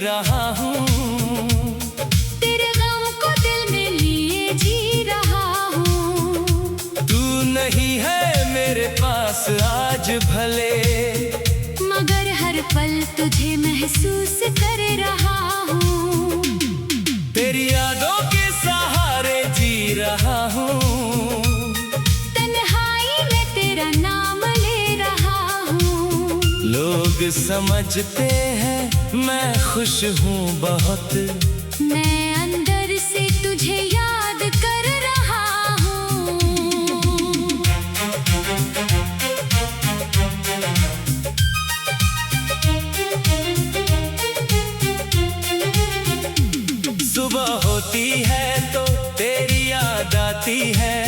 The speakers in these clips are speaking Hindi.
रहा हूँ। तेरे गम को दिल में लिए जी रहा हूँ। तू नहीं है मेरे पास आज भले, मगर हर पल तुझे महसूस कर रहा हूँ। तेरी यादों के सहारे जी रहा हूँ। तन्हाई में तेरा नाम ले रहा हूँ। लोग समझते हैं मैं खुश हूँ बहुत, मैं अंदर से तुझे याद कर रहा हूँ। सुबह होती है तो तेरी याद आती है,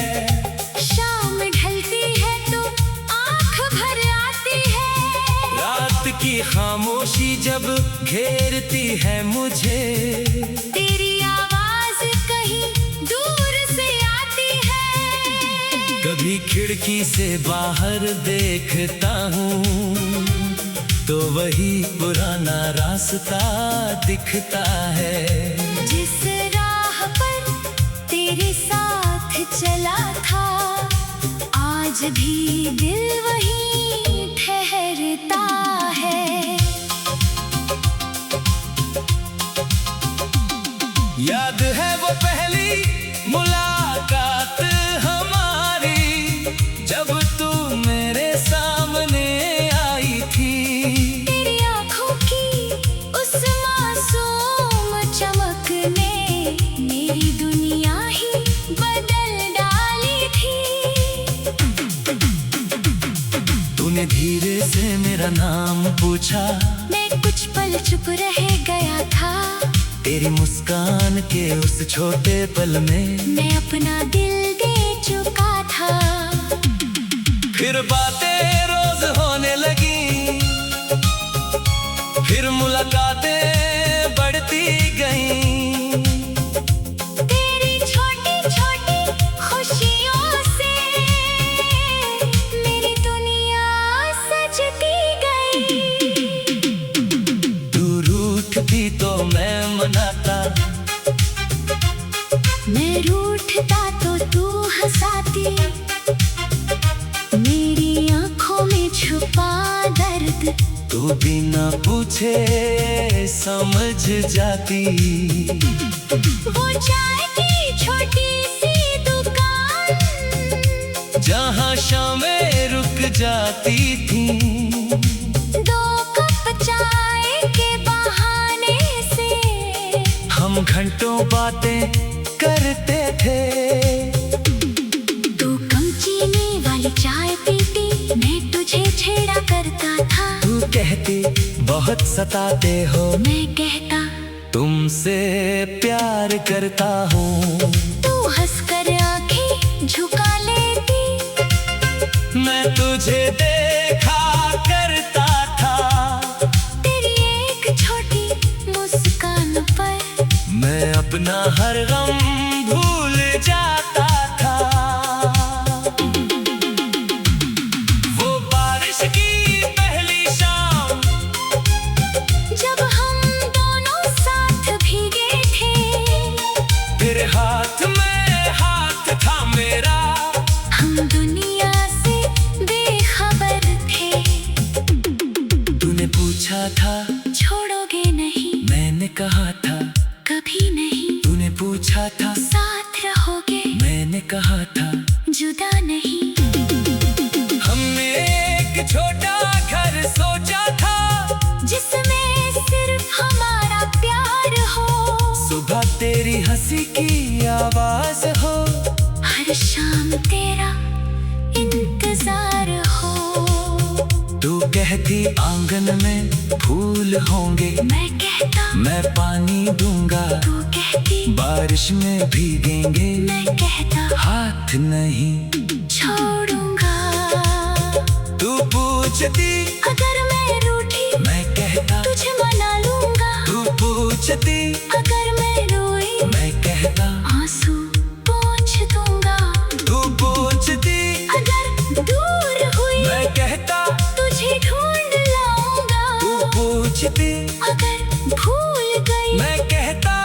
शाम ढलती है तो आँख भर आती है। रात की खामोशी जब घेरती है मुझे, तेरी आवाज कहीं दूर से आती है। कभी खिड़की से बाहर देखता हूँ तो वही पुराना रास्ता दिखता है। जिस राह पर तेरे साथ चला था, आज भी दिल वहीं ठहरता है। याद है वो पहली मुलाकात हमारी, जब तू मेरे सामने आई थी। तेरी आँखों की उस मासूम चमक ने मेरी दुनिया ही बदल डाली थी। तूने धीरे से मेरा नाम पूछा, मैं कुछ पल चुप रह गया था। तेरी मुस्कान के उस छोटे पल में मैं अपना दिल दे चुका था। फिर बातें रोज होने लगी, फिर मुलाकातें बढ़ती गईं। तेरी छोटी छोटी खुशियों से मेरी दुनिया सजती गई। तू रूठती तो मैं मनाता, मैं रूठता तो तू हंसाती। मेरी आँखों में छुपा दर्द तू बिना पूछे समझ जाती। वो चाय की छोटी सी दुकान, जहाँ शामें रुक जाती थी। दो कप चाय के बहाने से हम घंटों बातें करते थे। तू कम चीनी वाली चाय पीती, मैं तुझे छेड़ा करता था। तू कहती बहुत सताते हो, मैं कहता तुमसे प्यार करता हूँ। तू हंसकर आंखें झुका लेती। मैं तुझे देखा करता था, तेरी एक छोटी मुस्कान पर मैं अपना हर गम भूल जाता था। वो बारिश की पहली शाम, जब हम दोनों साथ भीगे थे। तेरे हाथ में हाथ था मेरा, हम दुनिया से बेखबर थे। तूने पूछा था छोड़ोगे नहीं, मैंने कहा था कभी नहीं। तूने पूछा था साथ रहोगे, मैंने कहा था जुदा नहीं। हमने एक छोटा घर सोचा था, जिसमें सिर्फ हमारा प्यार हो। सुबह तेरी हंसी की आवाज हो, हर शाम तेरा इंतजार हो। तू कहती आंगन में फूल होंगे, मैं कहता मैं पानी दूंगा। तू कहती बारिश में भीगेंगे, मैं कहता हाथ नहीं छोड़ूंगा। तू पूछती अगर मैं रूठी, मैं कहता तुझे मना लूंगा। तू पूछती अगर मैं रोई, मैं कहता आंसू पोंछ दूंगा। तू पूछती अगर दूर हुई, मैं कहता तुझे ढूंढ लाऊंगा। तू पूछती अगर भूल गई, मैं कहता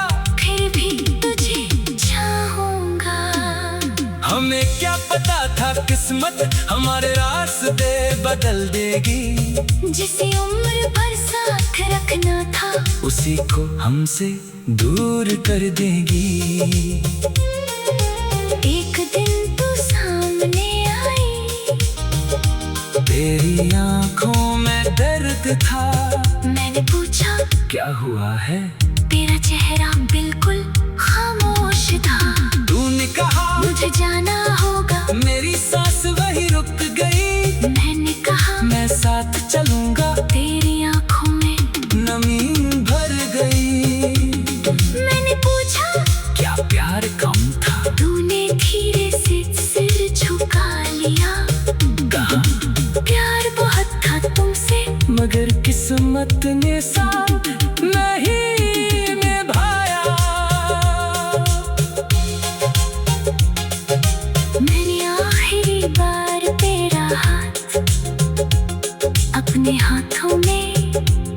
फिर भी तुझे चाहूंगा। हमें क्या पता था किस्मत हमारे रास्ते बदल देगी। जिसे उम्र भर साथ रखना था, उसी को हमसे दूर कर देगी। एक दिन तू सामने आई, तेरी आंखों में दर्द था। मैंने पूछा क्या हुआ है? तेरा चेहरा बिल्कुल खामोश था। तूने कहा मुझे जाना होगा, मेरी सांस वही रुक गई। मैंने कहा मैं साथ चलूंगा, तेरी आंखों में नमी भर गई। मैंने पूछा क्या प्यार कम था? तूने धीरे से सिर झुका लिया। कहा प्यार बहुत था तुमसे, मगर किस्मत ने साथ नहीं निभाया। मैंने आखिरी बार तेरा हाथ अपने हाथों में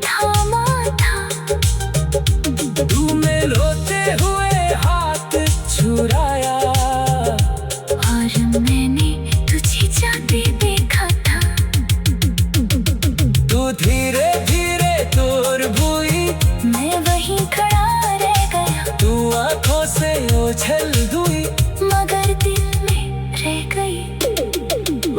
थामा था। तूने रोते हुए हाथ छुराया, और मैंने तुझे जाते देखा था। तू धीरे धीरे दूर हुई, मैं वहीं खड़ा रह गया, तू आंखों से ओझल हुई। मगर दिल में रह गई।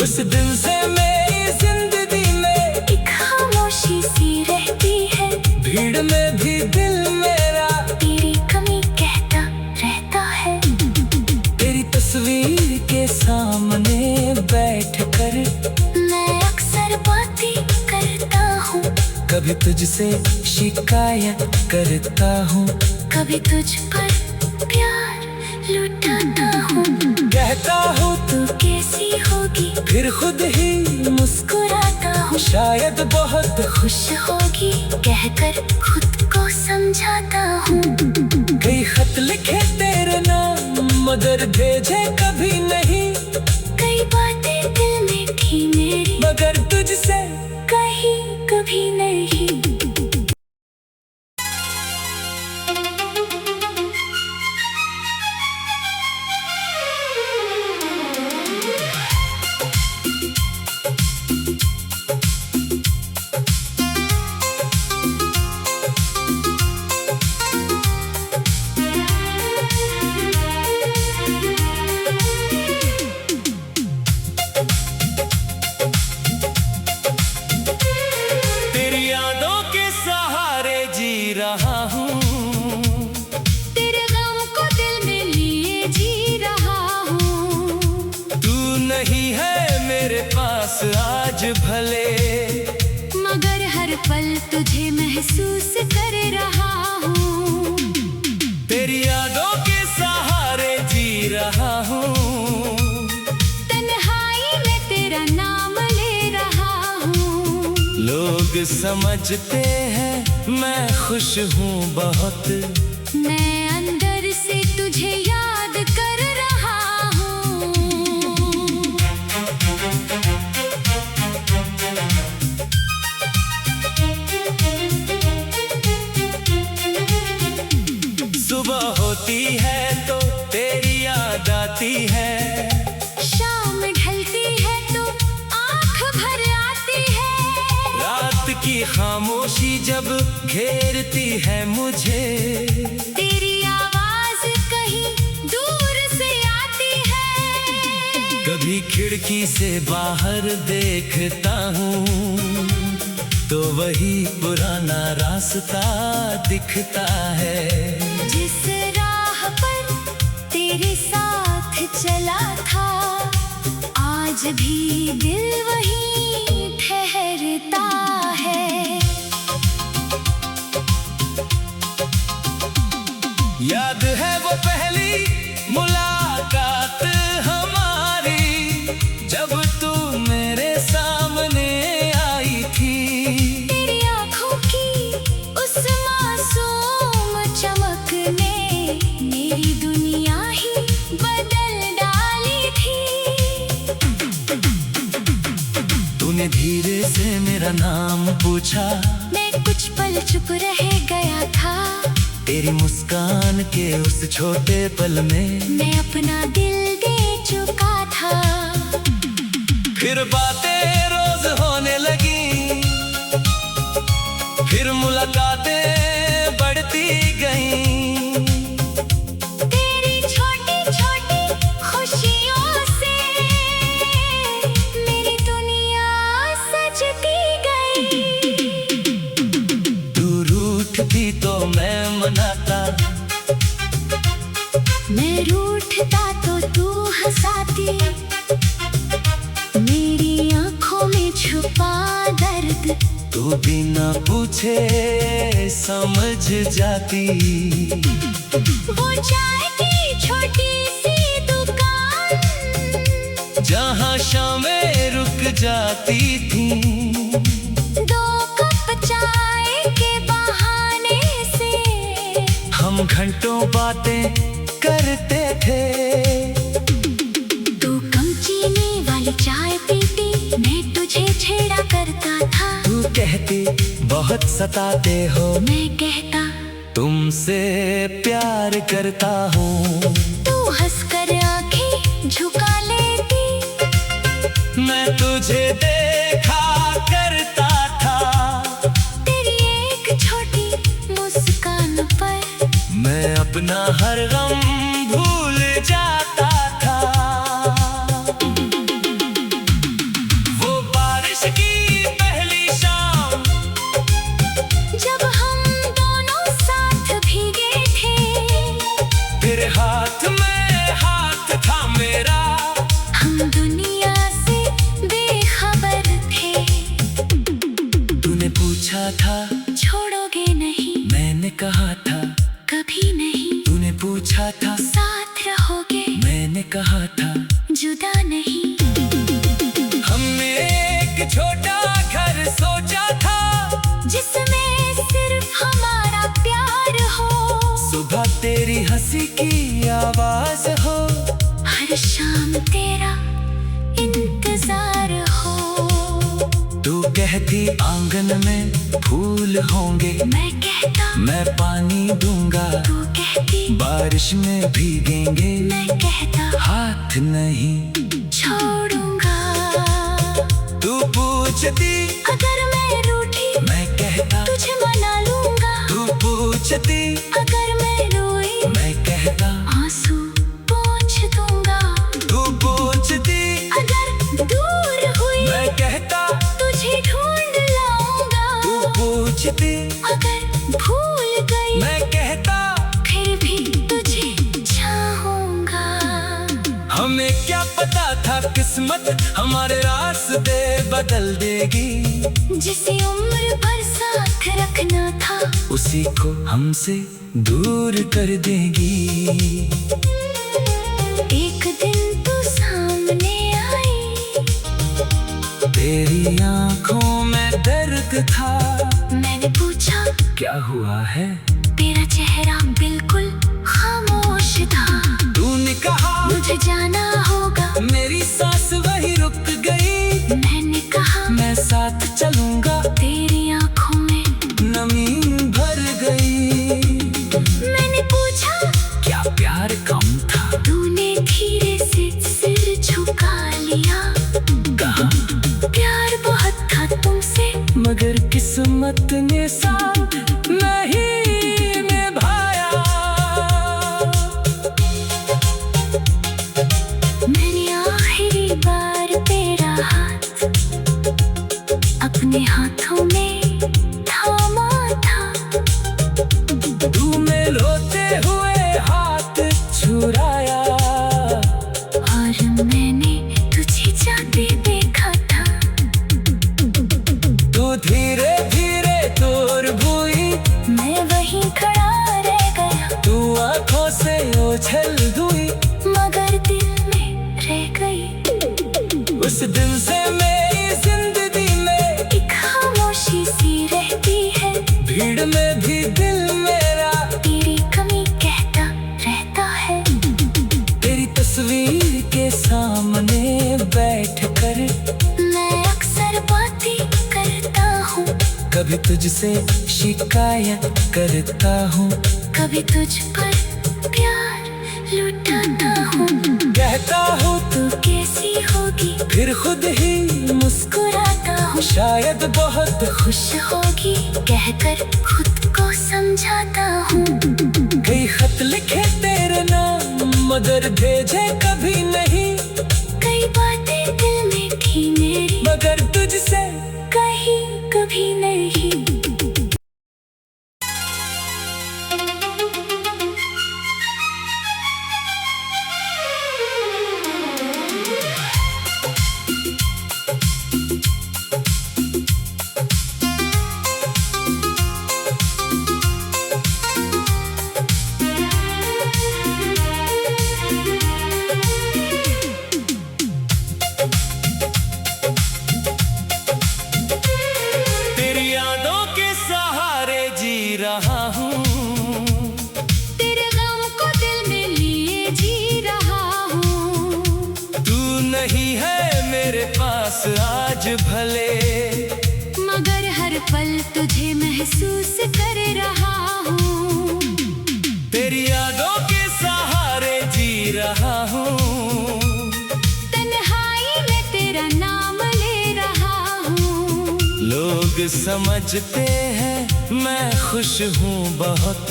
उस दिन से मेरी जिंदगी में एक खामोशी सी रहती है, भीड़ में भी दिल मेरा तेरी कमी कहता रहता है। तेरी तस्वीर के सामने बैठकर मैं अक्सर बातें करता हूँ, कभी तुझसे शिकायत करता हूँ। कभी तुझ पर प्यार लुटाता हूँ। कहता हूँ तू कैसी होगी, फिर खुद ही मुस्कुराता हूँ। शायद बहुत खुश होगी कहकर खुद को समझाता हूँ। कई खत लिखे तेरे नाम, मगर भेजे कभी नहीं। कई बातें दिल में थी मेरी, मगर तुझसे कहीं कभी नहीं। तेरी यादों के सहारे जी रहा हूँ। तेरे गम को दिल में लिए जी रहा हूँ। तू नहीं है मेरे पास आज भले, मगर हर पल तुझे महसूस कर रहा हूँ। तेरी यादों के सहारे जी रहा हूँ। तन्हाई में तेरा नाम ले रहा हूँ। लोग समझते हैं मैं खुश हूँ बहुत, मैं अंदर से तुझे याद कर रहा हूँ। सुबह होती है तो तेरी याद आती है। शाम ढलती है तो आँख भर आती है। रात की खामोशी जब घेरती है मुझे, तेरी आवाज कहीं दूर से आती है। कभी खिड़की से बाहर देखता हूँ तो वही पुराना रास्ता दिखता है। जिस राह पर तेरे साथ चला था, आज भी दिल वहीं ठहरता है। याद है वो पहली मुलाकात हमारी, जब तू मेरे सामने आई थी। तेरी आँखों की उस मासूम चमक ने मेरी दुनिया ही बदल डाली थी। तूने धीरे से मेरा नाम पूछा, मैं कुछ पल चुप रह गया तेरी मुस्कान के उस छोटे पल में मैं अपना दिल दे चुका था। फिर बातें रोज होने लगी, फिर मुलाकातें बढ़ती गईं। तेरी छोटी छोटी खुशियों से मेरी दुनिया सजती गई। तू रूठती तो मैं मनाता, मैं रूठता तो तू हंसाती। मेरी आंखों में छुपा दर्द तू बिना पूछे समझ जाती। वो चाय की छोटी सी दुकान जहाँ शामें रुक जाती थी, दो कप चाय के बहाने से हम घंटों बातें करते थे। तू कम चीनी वाली चाय पीती, मैं तुझे छेड़ा करता था। तू कहती बहुत सताते हो, मैं कहता तुमसे प्यार करता हूँ। तू हंसकर आंखें झुका लेती, मैं तुझे देखा करता था। तेरी एक छोटी मुस्कान पर मैं अपना हर गम भूल जाता था। वो बारिश की पहली शाम जब हम दोनों साथ भीगे थे, तेरे हाथ में हाथ था मेरा, हम दुनिया से बेखबर थे। तूने पूछा था छोड़ोगे नहीं, मैंने कहा था कभी नहीं। तूने पूछा था साथ रहोगे, मैंने कहा था जुदा नहीं। हमने एक छोटा घर सोचा था, जिसमें सिर्फ हमारा प्यार हो। सुबह तेरी हंसी की आवाज हो, हर शाम तेरा इंतजार हो। तू कहती आंगन में फूल होंगे, मैं कहता मैं पानी दूंगा। तू कहती बारिश में भीगेंगे, मैं कहता हाथ नहीं छोड़ूंगा। तू पूछती अगर मैं रूठी, मैं कहता तुझे मना लूंगा। तू पूछती अगर मैं रोई, मैं कहता आंसू पोंछ दूंगा। तू पूछती अगर दूर हुई, मैं कहता तुझे ढूंढ लाऊंगा। तू पूछती अगर भूल गई, मैं कहता फिर भी तुझे चाहूंगा। हमें क्या पता था किस्मत हमारे रास्ते बदल देगी। जिसे उम्र भर साथ रखना था, उसी को हमसे दूर कर देगी। एक दिन तू सामने आई, तेरी आंखों में दर्द था। मैंने पूछा क्या हुआ है, तेरा चेहरा बिल्कुल खामोश था। तूने कहा मुझे जाना होगा, मेरी सांस वही रुक गई। मैंने कहा मैं साथ चलूंगा, तेरी आंखों में नमी भर गई। मैंने पूछा क्या प्यार कम था, तूने धीरे से सिर झुका लिया। कहा प्यार बहुत था तुमसे, मगर किस्मत ने साथ नहीं निभाया। मैंने आखिरी बार तेरा हाथ अपने हाथों में थामा था। तूने रोते हुए हाथ छुराया, और मैंने तुझे जाते देखा था। तू धीरे धीरे दूर हुई, मैं वहीं खड़ा रह गया, तू आंखों से ओझल हुई। मगर दिल में रह गई। उस दिन से मेरी जिंदगी में एक खामोशी सी रहती है, भीड़ में भी दिल मेरा तेरी कमी कहता रहता है। तेरी तस्वीर के सामने बैठकर मैं अक्सर बातें करता हूँ, कभी तुझसे शिकायत करता हूँ। कभी तुझ पर प्यार लुटाता हूँ। कहता हूँ तू कैसी होगी, फिर खुद ही मुस्कुराता हूँ। शायद बहुत खुश होगी कहकर खुद को समझाता हूँ। कई खत लिखे तेरे नाम मगर भेजे कभी नहीं। कई बातें दिल में थी मेरी मगर तुझसे कहीं कभी नहीं। तेरी यादों के सहारे जी रहा हूँ। तेरे गम को दिल में लिए जी रहा हूँ। तू नहीं है मेरे पास आज भले, मगर हर पल तुझे महसूस कर रहा हूँ। तेरी यादों के सहारे जी रहा हूँ। तन्हाई में तेरा नाम ले रहा हूँ। लोग समझते हैं मैं खुश हूँ बहुत,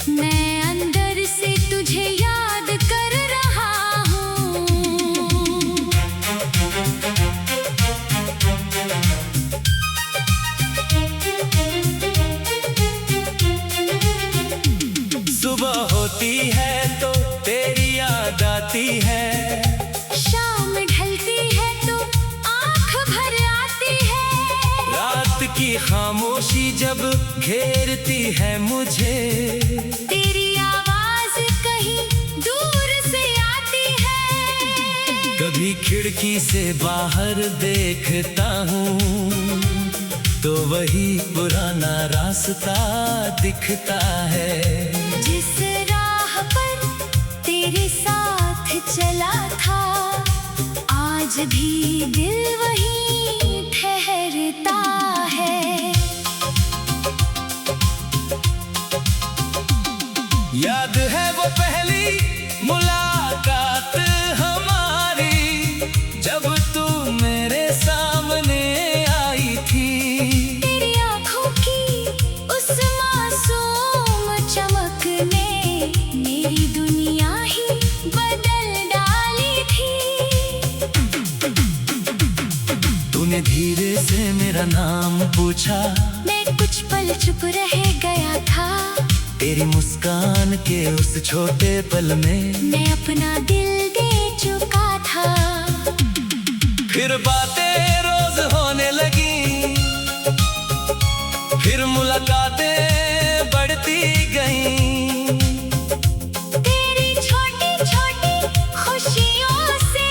मैं अंदर से तुझे याद कर रहा हूँ। सुबह होती है तो तेरी याद आती है। शाम ढलती है तो आँख भर आती है। रात की खामोशी जब घेरती है मुझे, तेरी आवाज कहीं दूर से आती है। कभी खिड़की से बाहर देखता हूँ तो वही पुराना रास्ता दिखता है। जिस राह पर तेरे साथ चला था, आज भी दिल वहीं ठहरता है। याद है वो पहली मुलाकात हमारी, जब तू मेरे सामने आई थी। तेरी आँखों की उस मासूम चमक ने मेरी दुनिया ही बदल डाली थी। तूने धीरे से मेरा नाम पूछा, मैं कुछ पल चुप रह गया था। तेरी मुस्कान के उस छोटे पल में मैं अपना दिल दे चुका था। फिर बातें रोज होने लगी, फिर मुलाकातें बढ़ती गईं। तेरी छोटी छोटी खुशियों से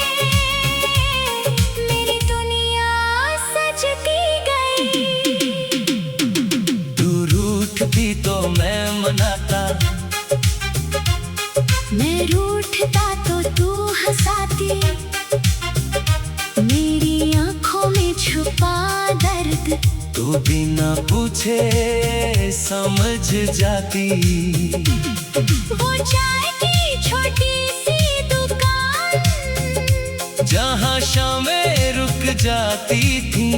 मेरी दुनिया सजती गई। तू रूठती तो मैं मनाता, मैं रूठता तो तू हंसाती। मेरी आँखों में छुपा दर्द तू बिना पूछे समझ जाती। वो चाय की छोटी सी दुकान, जहाँ शामें रुक जाती थी।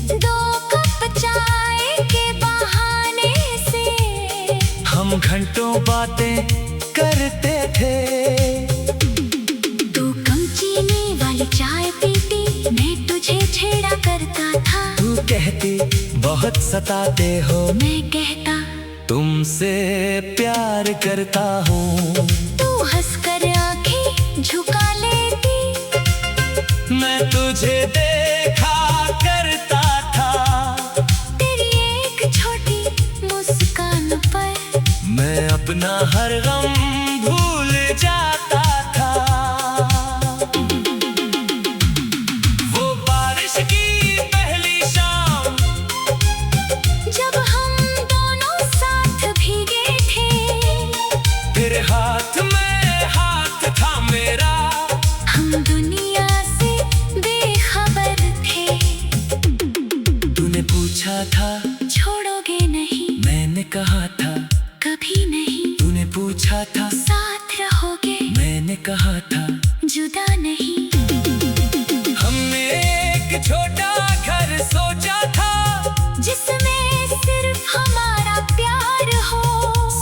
दो कप चाय के बहाने से हम घंटों बातें करते थे। तू कम चीनी वाली चाय पीती, मैं तुझे छेड़ा करता था। तू कहती बहुत सताते हो, मैं कहता तुमसे प्यार करता हूँ। तू हंसकर आंखें झुका लेती। मैं तुझे देखा करता था, तेरी एक छोटी मुस्कान पर मैं अपना हर गम भूल जाता था। वो बारिश की पहली शाम, जब हम दोनों साथ भीगे थे। तेरे हाथ में हाथ था मेरा, हम दुनिया से बेखबर थे। तूने पूछा था छोड़ोगे नहीं, मैंने कहा था कभी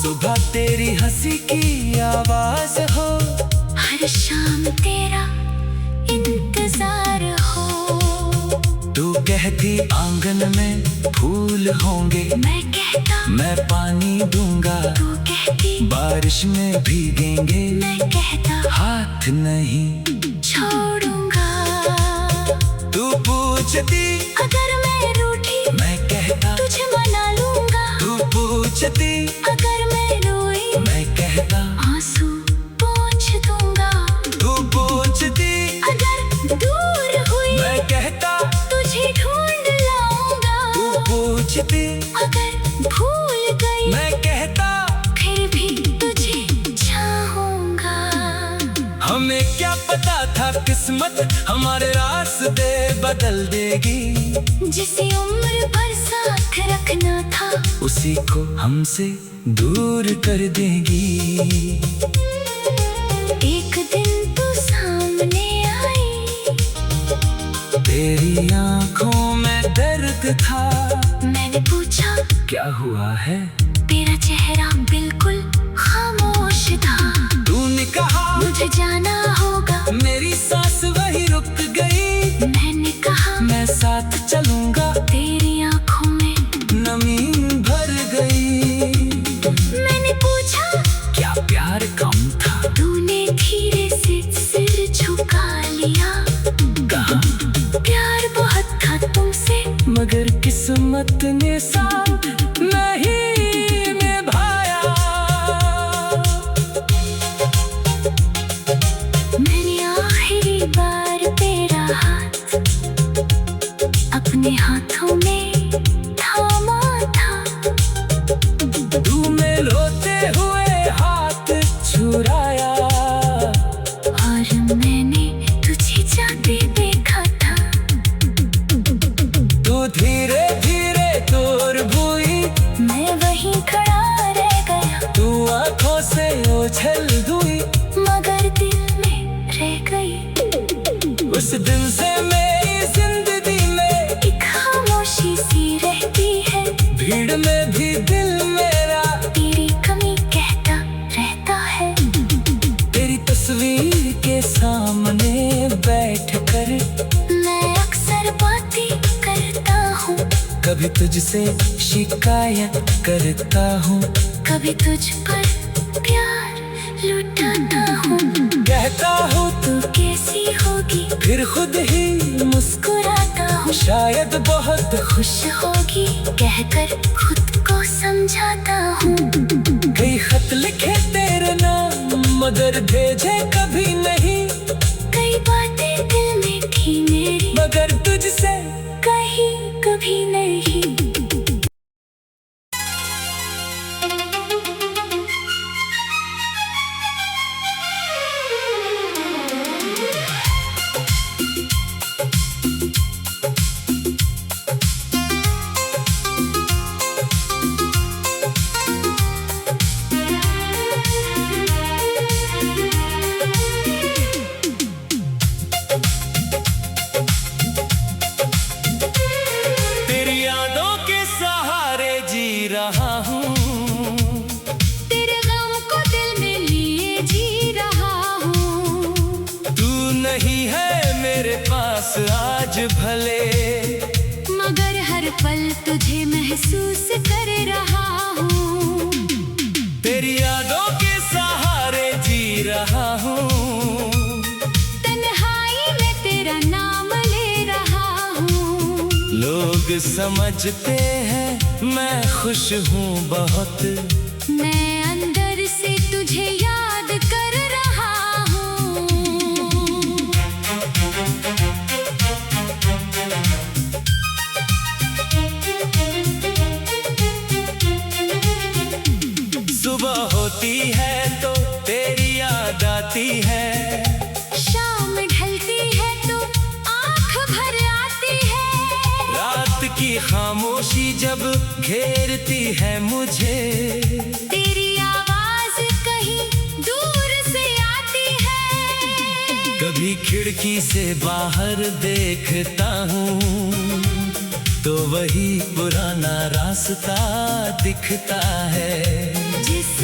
सुबह तेरी हंसी की आवाज हो, हर शाम तेरा इंतजार हो। तू कहती आंगन में फूल होंगे, मैं कहता मैं पानी दूंगा। तू कहती बारिश में भीगेंगे, मैं कहता हाथ नहीं छोड़ूंगा। तू पूछती अगर मैं रूठी मैं कहता तुझे मना लूंगा। तू पूछती अगर मैं रोई मैं कहता आंसू पोंछ दूंगा। तू पूछती अगर दूर हुई मैं कहता तुझे ढूंढ लाऊंगा। तू पूछती अगर भूल गई मैं कहता फिर भी तुझे चाहूंगा। हमें क्या पता था किस्मत हमारे रास्ते बदल देगी। जिसे उम्र भर साथ रखना था उसी को हमसे दूर कर देगी। एक दिन तू सामने आई, तेरी आंखों में दर्द था। मैंने पूछा क्या हुआ है? तेरा चेहरा बिल्कुल खामोश था। तूने कहा मुझे जाना होगा। मेरी सांस वही रुक गई। मैंने कहा मैं साथ चलूंगा। तेरी आंखों में नमी भर गई। मैंने पूछा क्या प्यार कम था? तूने धीरे से सिर झुका लिया। कहा प्यार बहुत था तुमसे मगर किस्मत ने साथ नहीं निभाया। मैंने आखिरी बार तेरा हाथ अपने हाथों में थामा था। तूने रोते हुए हाथ छुराया और मैंने तुझे जाते देखा था। तू धीरे धीरे दूर हुई। मैं वहीं खड़ा रह गया तू आंखों से ओझल हुई मगर दिल में रह गई। उस दिन से मेरी जिंदगी में एक खामोशी सी रहती है। भीड़ में भी दिल मेरा तेरी कमी कहता रहता है। तेरी तस्वीर के सामने बैठकर मैं अक्सर बातें करता हूँ, कभी तुझसे शिकायत करता हूँ। कभी तुझ पर प्यार लुटाता हूँ। कहता हूँ तू कैसी होगी फिर खुद ही मुस्कुराता हूँ। शायद बहुत खुश होगी कहकर खुद को समझाता हूँ। कई खत लिखे तेरे नाम मगर भेजे कभी नहीं। कई बातें दिल में थी मेरी मगर तुझसे कहीं कभी नहीं। तेरी यादों के सहारे जी रहा हूँ। तेरे गम को दिल में लिए जी रहा हूँ। तू नहीं है मेरे पास आज भले, मगर हर पल तुझे महसूस कर रहा हूँ। तेरी यादों के सहारे जी रहा हूँ। तन्हाई में तेरा नाम ले रहा हूँ। लोग समझते हैं मैं खुश हूँ बहुत। मैं अंदर से तुझे याद कर रहा हूँ। सुबह होती है तो तेरी याद आती है। शाम ढलती है तो आँख भर आती है। रात की खामोशी जब घेरती है मुझे, तेरी आवाज कहीं दूर से आती है। कभी खिड़की से बाहर देखता हूँ तो वही पुराना रास्ता दिखता है। जिस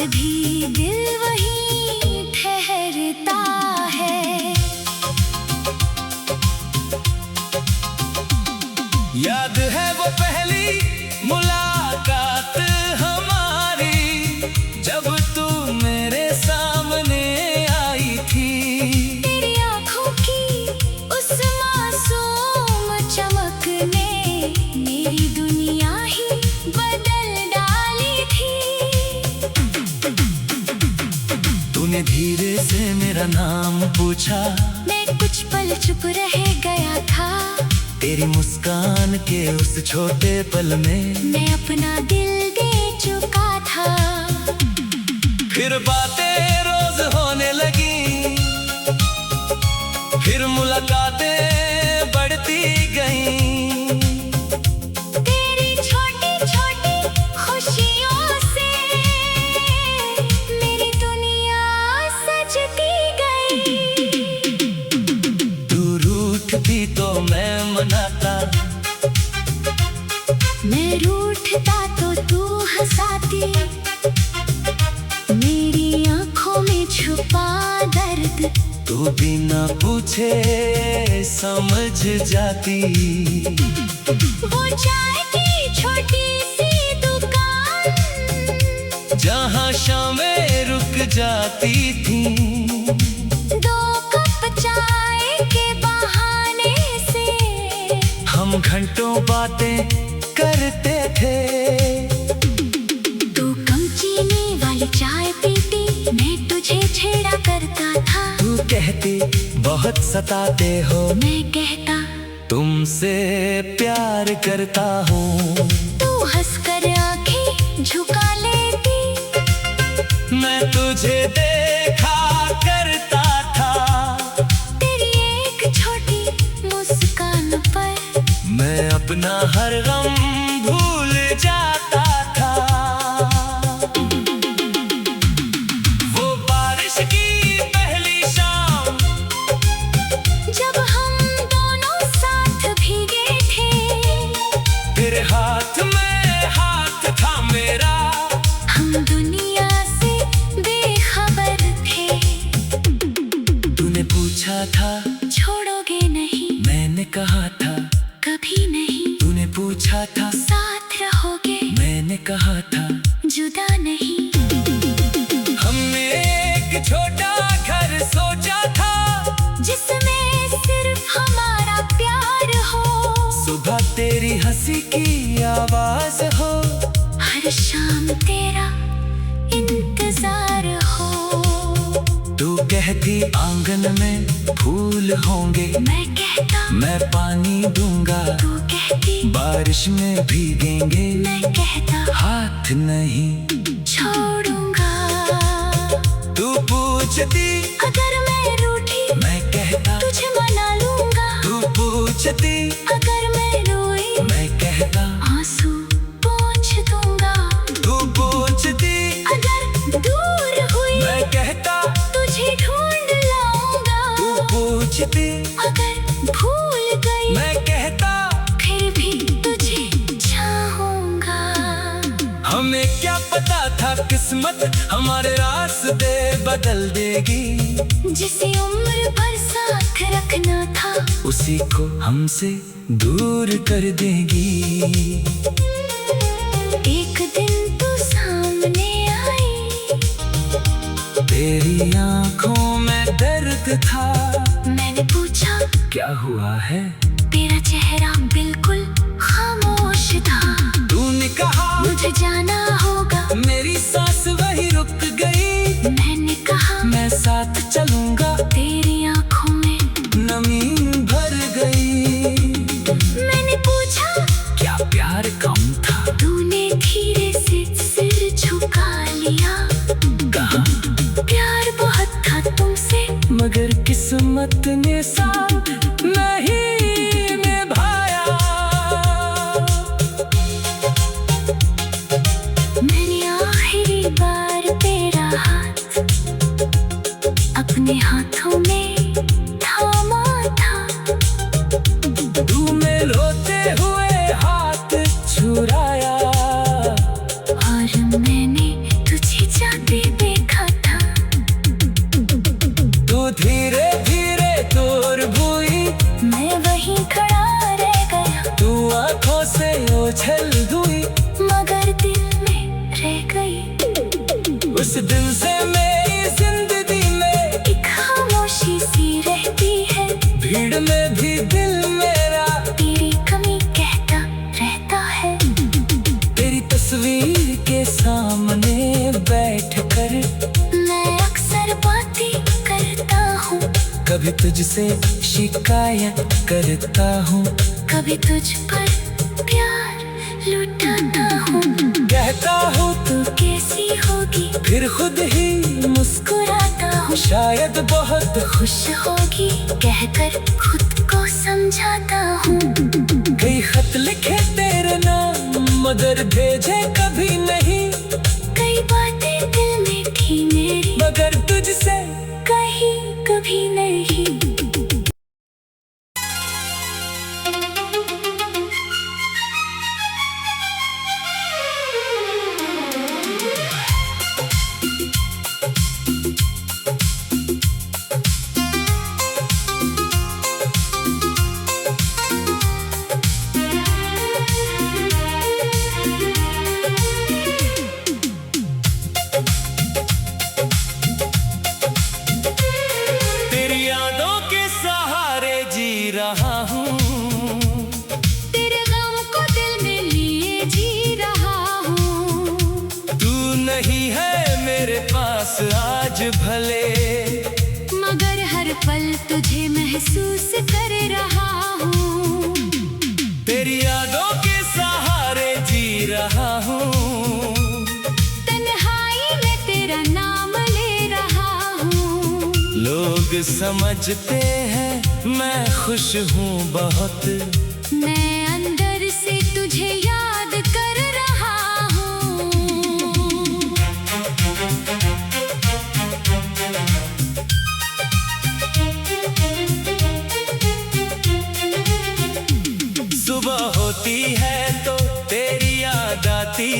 भी दिल वहीं ठहरता है। याद है वो पहली मुलाकात हमारी, जब तू मेरे सामने आई थी। तेरी आँखों की उस मासूम चमक ने मेरी दुनिया ही बदल डाली थी। तूने धीरे से मेरा नाम पूछा, मैं कुछ पल चुप रह गया था। तेरी मुस्कान के उस छोटे पल में मैं अपना दिल दे चुका था। फिर बातें रोज होने लगी, फिर मुलाकातें बढ़ती गईं। तेरी छोटी छोटी खुशियों से मेरी दुनिया सजती गई। तू रूठती तो मैं मनाता, मैं रूठता तो तू हंसाती। मेरी आँखों में छुपा दर्द तू बिना पूछे समझ जाती। वो चाय की छोटी सी दुकान, जहाँ शामें रुक जाती थी। दो कप चाय के बहाने से हम घंटों बातें करते थे। तू कम चीनी वाली चाय पीती, मैं तुझे छेड़ा करता था। तू कहती बहुत सताते हो, मैं कहता तुमसे प्यार करता हूँ। तू हंसकर आंखें झुका लेती। मैं तुझे देखा करता था, तेरी एक छोटी मुस्कान पर मैं अपना हर गम भूल जाता था। वो बारिश की पहली शाम, जब हम दोनों साथ भीगे थे। फिर हाथ में हाथ था मेरा, हम दुनिया से बेखबर थे। तूने पूछा था छोड़ोगे नहीं, मैंने कहा था कभी नहीं। तूने पूछा था साथ रहोगे, मैंने कहा था जुदा नहीं। हमने एक छोटा घर सोचा था, जिसमें सिर्फ हमारा प्यार हो। सुबह तेरी हंसी की आवाज हो, हर शाम तेरा इंतजार हो। तू कहती आंगन में फूल होंगे, मैं कहता मैं पानी दूंगा। तू कहती बारिश में भीगेंगे, मैं कहता हाथ नहीं छोड़ूंगा। तू पूछती अगर मैं रूठी, मैं कहता तुझे मना लूंगा। तू पूछती अगर मैं रोई, मैं कहता आंसू पोंछ दूंगा। तू पूछती अगर दूर हुई, मैं कहता तुझे ढूंढ लाऊंगा। तू पूछती अगर भूल गई, मैं कहता फिर भी तुझे चाहूंगा। हमें क्या पता था किस्मत हमारे रास्ते बदल देगी। जिसे उम्र भर साथ रखना था, उसी को हमसे दूर कर देगी। एक दिन तू सामने आई। तेरी आंखों में दर्द था, मैंने पूछा क्या हुआ है? तेरा चेहरा बिल्कुल खामोश था। तूने कहा मुझे जाना होगा, मेरी सांस वही रुक गई। मैंने कहा मैं साथ चलूंगा, तेरी आंखों में नमी भर गई। मैंने पूछा क्या प्यार कम था? तूने धीरे से सिर झुका लिया। कहा प्यार बहुत था तुमसे, मगर किस्मत ने साथ नहीं निभाया। मैंने आखिरी बार तेरा हाथ अपने हाथों में थामा था। तूने रोते हुए हाथ छुराया, और मैंने तुझे जाते दिन से मेरी जिंदगी में एक खामोशी सी रहती है, भीड़ में भी दिल मेरा तेरी कमी कहता रहता है। तेरी तस्वीर के सामने बैठकर मैं अक्सर बातें करता हूँ, कभी तुझसे शिकायत करता हूँ, कभी तुझ पर प्यार लुटाता हूँ। कहता हूँ तू कैसी होगी, फिर खुद ही मुस्कुराता हूँ। शायद बहुत खुश होगी कहकर खुद को समझाता हूँ। कई खत लिखे तेरे नाम मगर भेजे कभी नहीं, कई बातें दिल में थी मेरी मगर तुझसे कहीं कभी नहीं। तेरी यादों के सहारे जी रहा हूँ, तेरे गम को दिल में लिए जी रहा हूँ। तू नहीं है मेरे पास आज भले, मगर हर पल तुझे महसूस कर रहा हूँ। तेरी यादों के सहारे जी रहा हूँ, तन्हाई में तेरा नाम ले रहा हूँ। लोग समझते हैं मैं खुश हूँ बहुत, मैं अंदर से तुझे याद कर रहा हूँ। सुबह होती है तो तेरी याद आती